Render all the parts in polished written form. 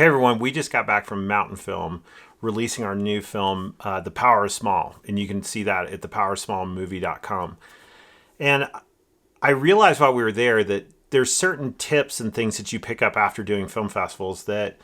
Hey everyone, we just got back from Mountainfilm releasing our new film, The Power is Small, and you can see that at thepowersmallmovie.com. And I realized while we were there that there's certain tips and things that you pick up after doing film festivals that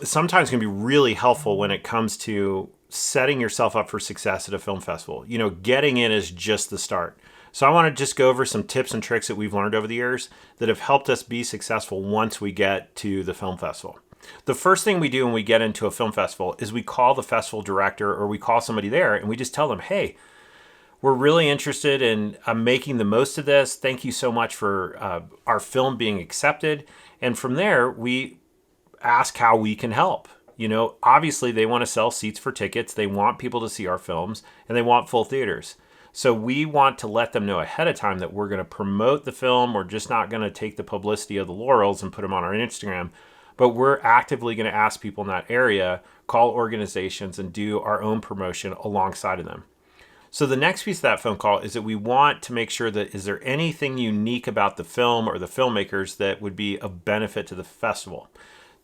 sometimes can be really helpful when it comes to setting yourself up for success at a film festival. You know, getting in is just the start. So I want to just go over some tips and tricks that we've learned over the years that have helped us be successful once we get to the film festival. The first thing we do when we get into a film festival is we call the festival director or we call somebody there and we just tell them, hey, we're really interested in making the most of this. Thank you so much for our film being accepted. And from there, we ask how we can help. You know, obviously they want to sell seats for tickets. They want people to see our films and they want full theaters. So we want to let them know ahead of time that we're going to promote the film. We're just not going to take the publicity of the laurels and put them on our Instagram, but we're actively going to ask people in that area, call organizations, and do our own promotion alongside of them. So the next piece of that phone call is that we want to make sure that is there anything unique about the film or the filmmakers that would be of benefit to the festival.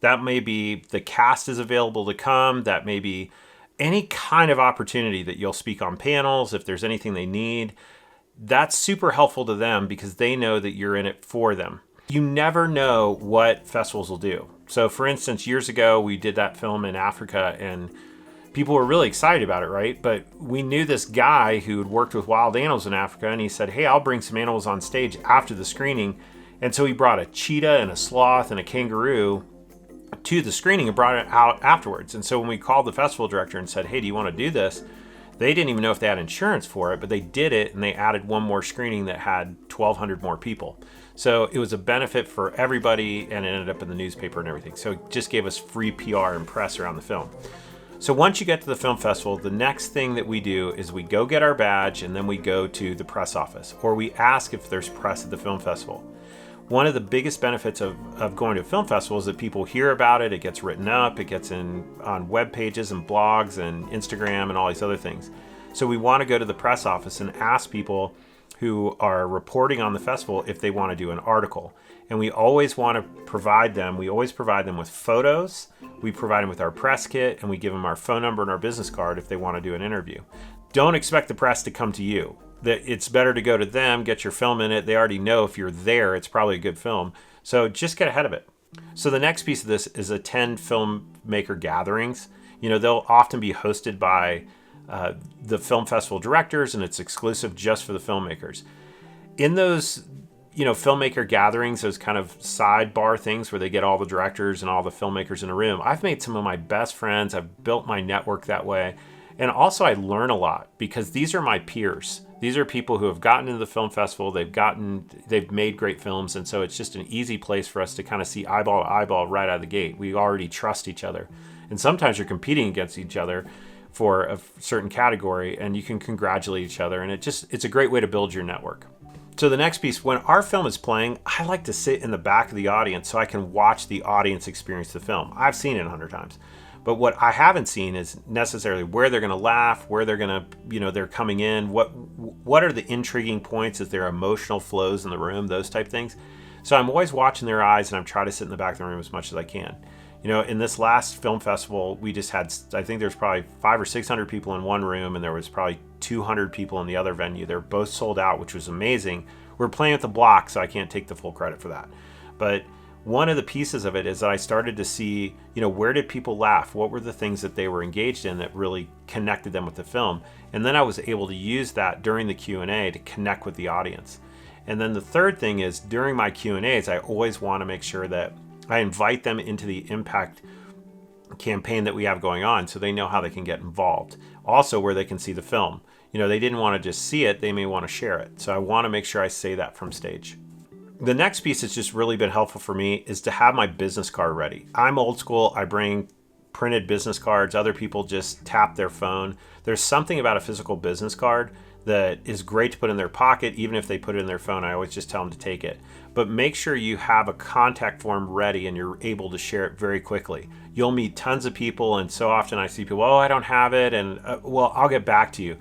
That may be the cast is available to come. That may be any kind of opportunity that you'll speak on panels, if there's anything they need. That's super helpful to them because they know that you're in it for them. You never know what festivals will do. So for instance, years ago, we did that film in Africa and people were really excited about it, right? But we knew this guy who had worked with wild animals in Africa and he said, hey, I'll bring some animals on stage after the screening. And so he brought a cheetah and a sloth and a kangaroo to the screening and brought it out afterwards. And so when we called the festival director and said, hey, do you want to do this? They didn't even know if they had insurance for it, but they did it and they added one more screening that had 1,200 more people. So it was a benefit for everybody and it ended up in the newspaper and everything. So it just gave us free PR and press around the film. So once you get to the film festival, the next thing that we do is we go get our badge and then we go to the press office or we ask if there's press at the film festival. One of the biggest benefits of going to a film festival is that people hear about it, it gets written up, it gets on web pages and blogs and Instagram and all these other things. So we want to go to the press office and ask people who are reporting on the festival if they want to do an article. And we always provide them with photos, we provide them with our press kit, and we give them our phone number and our business card if they want to do an interview. Don't expect the press to come to you. That it's better to go to them, get your film in it. They already know if you're there, it's probably a good film. So just get ahead of it. So the next piece of this is attend filmmaker gatherings. You know, they'll often be hosted by the film festival directors and it's exclusive just for the filmmakers. In those, you know, filmmaker gatherings, those kind of sidebar things where they get all the directors and all the filmmakers in a room, I've made some of my best friends. I've built my network that way. And also I learn a lot because these are my peers. These are people who have gotten into the film festival, they've made great films, and so it's just an easy place for us to kind of see eyeball to eyeball right out of the gate. We already trust each other. And sometimes you're competing against each other for a certain category, and you can congratulate each other, and it's a great way to build your network. So the next piece, when our film is playing, I like to sit in the back of the audience so I can watch the audience experience the film. I've seen it 100 times. But what I haven't seen is necessarily where they're going to laugh, where they're going to, you know, they're coming in, what are the intriguing points, is there emotional flows in the room, those type things. So I'm always watching their eyes and I'm trying to sit in the back of the room as much as I can. You know, in this last film festival, we just had, I think there's probably 500 or 600 people in one room and there was probably 200 people in the other venue. They're both sold out, which was amazing. We're playing with the block, so I can't take the full credit for that. But one of the pieces of it is that I started to see, you know, where did people laugh? What were the things that they were engaged in that really connected them with the film? And then I was able to use that during the Q&A to connect with the audience. And then the third thing is during my Q&As, I always want to make sure that I invite them into the impact campaign that we have going on so they know how they can get involved. Also where they can see the film. You know, they didn't want to just see it, they may want to share it. So I want to make sure I say that from stage. The next piece that's just really been helpful for me is to have my business card ready. I'm old school. I bring printed business cards. Other people just tap their phone. There's something about a physical business card that is great to put in their pocket. Even if they put it in their phone, I always just tell them to take it. But make sure you have a contact form ready and you're able to share it very quickly. You'll meet tons of people, and so often I see people, oh, I don't have it, and well, I'll get back to you.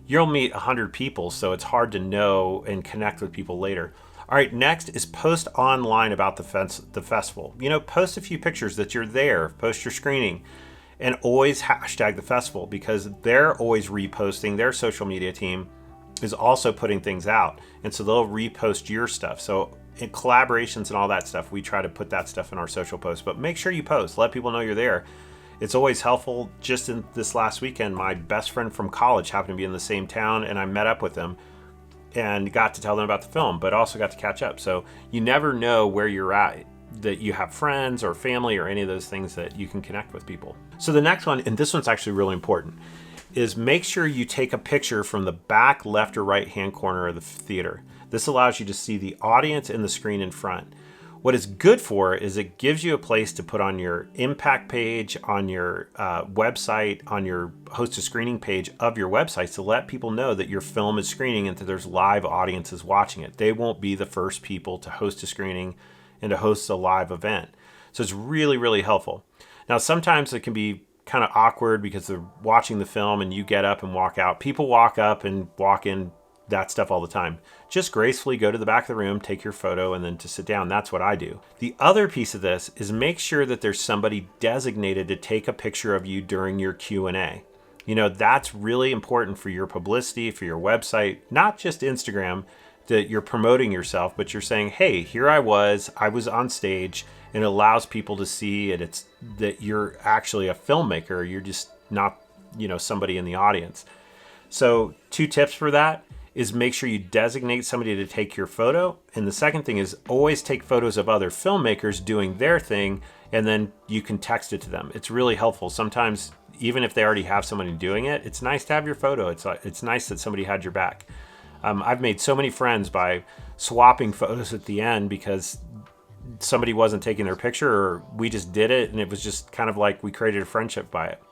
You'll meet 100 people, so it's hard to know and connect with people later. All right, next is post online about the festival. Post a few pictures that you're there, post your screening, and always hashtag the festival, because they're always reposting. Their social media team is also putting things out, and so they'll repost your stuff. So in collaborations and all that stuff, we try to put that stuff in our social posts, but make sure you post, let people know you're there. It's always helpful. Just in this last weekend, my best friend from college happened to be in the same town, and I met up with them and got to tell them about the film, but also got to catch up. So you never know where you're at, that you have friends or family or any of those things that you can connect with people. So the next one, and this one's actually really important, is make sure you take a picture from the back left or right hand corner of the theater. This allows you to see the audience and the screen in front. What it's good for is it gives you a place to put on your impact page, on your website, on your host a screening page of your website, to let people know that your film is screening and that there's live audiences watching it. They won't be the first people to host a screening and to host a live event. So it's really, really helpful. Now, sometimes it can be kind of awkward because they're watching the film and you get up and walk out. People walk up and walk in, that stuff all the time. Just gracefully go to the back of the room, take your photo, and then to sit down. That's what I do. The other piece of this is make sure that there's somebody designated to take a picture of you during your Q&A. That's really important for your publicity, for your website, not just Instagram, that you're promoting yourself, but you're saying, hey, here I was on stage, and it allows people to see it. It's that you're actually a filmmaker. You're just not, somebody in the audience. So 2 tips for that is make sure you designate somebody to take your photo. And the second thing is always take photos of other filmmakers doing their thing, and then you can text it to them. It's really helpful. Sometimes, even if they already have somebody doing it, it's nice to have your photo. It's nice that somebody had your back. I've made so many friends by swapping photos at the end because somebody wasn't taking their picture, or we just did it, and it was just kind of like we created a friendship by it.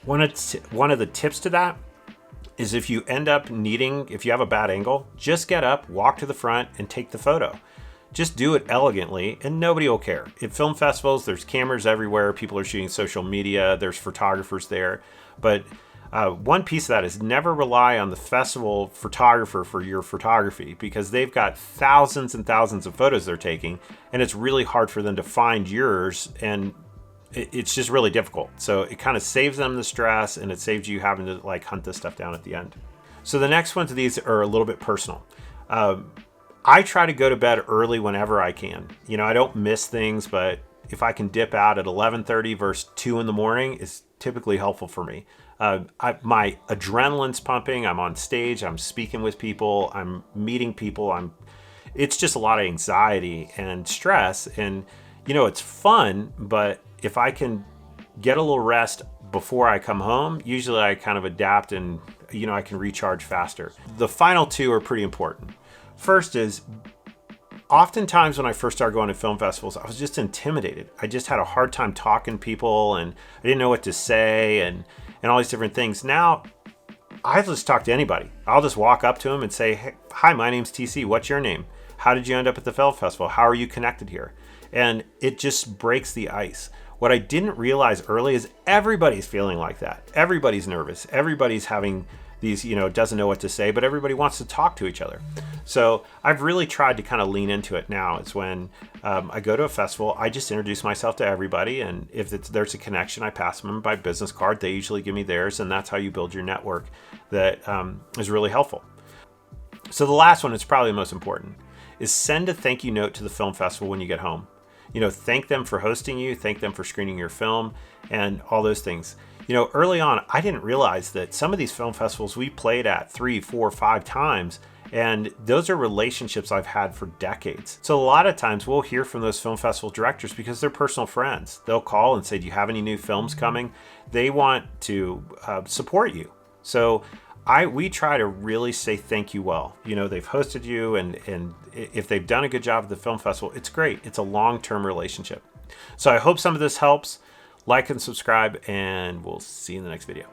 One of the tips to that is if you end up if you have a bad angle, just get up, walk to the front, and take the photo. Just do it elegantly, and nobody will care. At film festivals, there's cameras everywhere. People are shooting social media. There's photographers there. But one piece of that is never rely on the festival photographer for your photography, because they've got thousands and thousands of photos they're taking, and it's really hard for them to find yours, and it's just really difficult. So it kind of saves them the stress, and it saves you having to hunt this stuff down at the end. So the next ones of these are a little bit personal. I try to go to bed early whenever I can. I don't miss things, but if I can dip out at 11:30 versus 2 in the morning, is typically helpful for me. My adrenaline's pumping. I'm on stage. I'm speaking with people. I'm meeting people. It's just a lot of anxiety and stress, and it's fun, but if I can get a little rest before I come home, usually I kind of adapt, and I can recharge faster. The final 2 are pretty important. First is, oftentimes when I first started going to film festivals, I was just intimidated. I just had a hard time talking to people, and I didn't know what to say, and all these different things. Now, I just talk to anybody. I'll just walk up to them and say, hey, hi, my name's TC. What's your name? How did you end up at the film festival? How are you connected here? And it just breaks the ice. What I didn't realize early is everybody's feeling like that. Everybody's nervous. Everybody's having these, doesn't know what to say, but everybody wants to talk to each other. So I've really tried to kind of lean into it now. It's when I go to a festival, I just introduce myself to everybody. And if there's a connection, I pass them my business card. They usually give me theirs. And that's how you build your network that is really helpful. So the last one is probably the most important, is send a thank you note to the film festival when you get home. Thank them for hosting you, thank them for screening your film, and all those things. Early on, I didn't realize that some of these film festivals we played at 3, 4, 5 times, and those are relationships I've had for decades. So a lot of times we'll hear from those film festival directors because they're personal friends. They'll call and say, do you have any new films coming? They want to support you. So we try to really say thank you well. They've hosted you, and if they've done a good job at the film festival, it's great. It's a long-term relationship. So I hope some of this helps. Like and subscribe, and we'll see you in the next video.